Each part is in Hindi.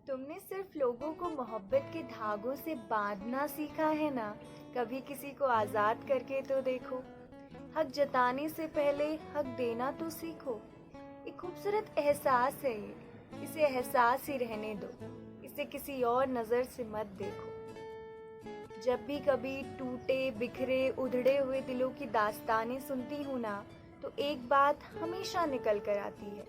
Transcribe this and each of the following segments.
तुमने सिर्फ लोगों को मोहब्बत के धागों से बांधना सीखा है ना। कभी किसी को आज़ाद करके तो देखो। हक जताने से पहले हक देना तो सीखो। एक खूबसूरत एहसास है ये, इसे एहसास ही रहने दो। इसे किसी और नज़र से मत देखो। जब भी कभी टूटे बिखरे उधड़े हुए दिलों की दास्तानें सुनती हूँ ना, तो एक बात हमेशा निकल कर आती है।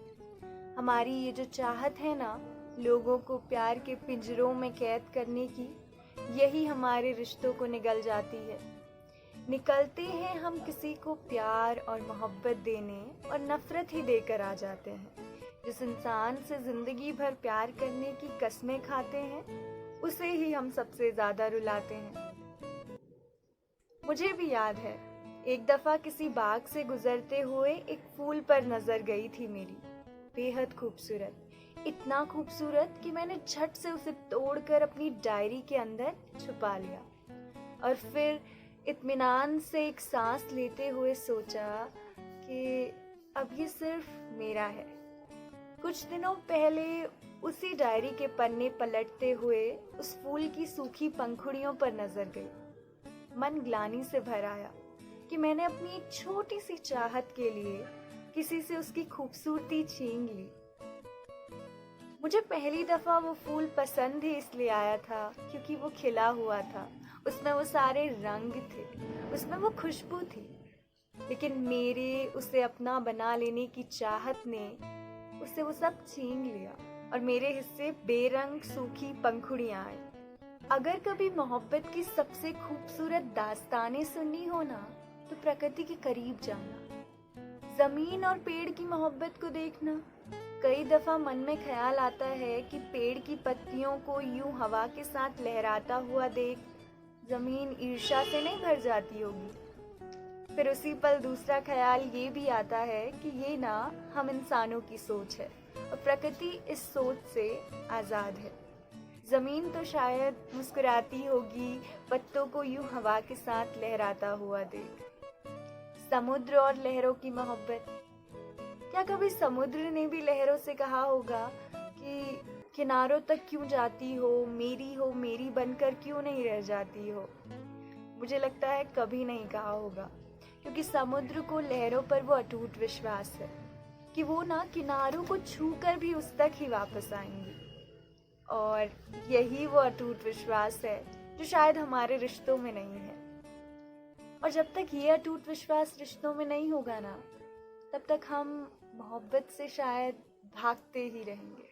हमारी ये जो चाहत है ना, लोगों को प्यार के पिंजरों में कैद करने की, यही हमारे रिश्तों को निगल जाती है। निकलते हैं हम किसी को प्यार और मोहब्बत देने और नफरत ही देकर आ जाते हैं। जिस इंसान से जिंदगी भर प्यार करने की कस्में खाते हैं, उसे ही हम सबसे ज्यादा रुलाते हैं। मुझे भी याद है, एक दफा किसी बाग से गुजरते हुए एक फूल पर नजर गई थी मेरी। बेहद खूबसूरत, इतना खूबसूरत कि मैंने झट से उसे तोड़कर अपनी डायरी के अंदर छुपा लिया और फिर इत्मीनान से एक सांस लेते हुए सोचा कि अब ये सिर्फ मेरा है। कुछ दिनों पहले उसी डायरी के पन्ने पलटते हुए उस फूल की सूखी पंखुड़ियों पर नजर गई। मन ग्लानि से भर आया कि मैंने अपनी एक छोटी सी चाहत के लिए किसी से उसकी खूबसूरती छीन ली। मुझे पहली दफा वो फूल पसंद ही इसलिए आया था क्योंकि वो खिला हुआ था, उसमें वो सारे रंग थे, उसमें वो खुशबू थी। लेकिन मेरे उसे अपना बना लेने की चाहत ने उसे वो सब छीन लिया और मेरे हिस्से बेरंग सूखी पंखुड़ियां आई। अगर कभी मोहब्बत की सबसे खूबसूरत दास्तानें सुननी हो ना, तो प्रकृति के करीब जाना, जमीन और पेड़ की मोहब्बत को देखना। कई दफा मन में ख्याल आता है कि पेड़ की पत्तियों को यूं हवा के साथ लहराता हुआ देख जमीन ईर्ष्या से नहीं भर जाती होगी। फिर उसी पल दूसरा ख्याल ये भी आता है कि ये ना हम इंसानों की सोच है और प्रकृति इस सोच से आजाद है। जमीन तो शायद मुस्कुराती होगी पत्तों को यूं हवा के साथ लहराता हुआ देख। समुद्र और लहरों की मोहब्बत, क्या कभी समुद्र ने भी लहरों से कहा होगा कि किनारों तक क्यों जाती हो मेरी बनकर क्यों नहीं रह जाती हो? मुझे लगता है कभी नहीं कहा होगा, क्योंकि समुद्र को लहरों पर वो अटूट विश्वास है कि वो ना किनारों को छूकर भी उस तक ही वापस आएंगी। और यही वो अटूट विश्वास है जो शायद हमारे रिश्तों में नहीं है। और जब तक ये अटूट विश्वास रिश्तों में नहीं होगा ना, तब तक हम मोहब्बत से शायद भागते ही रहेंगे।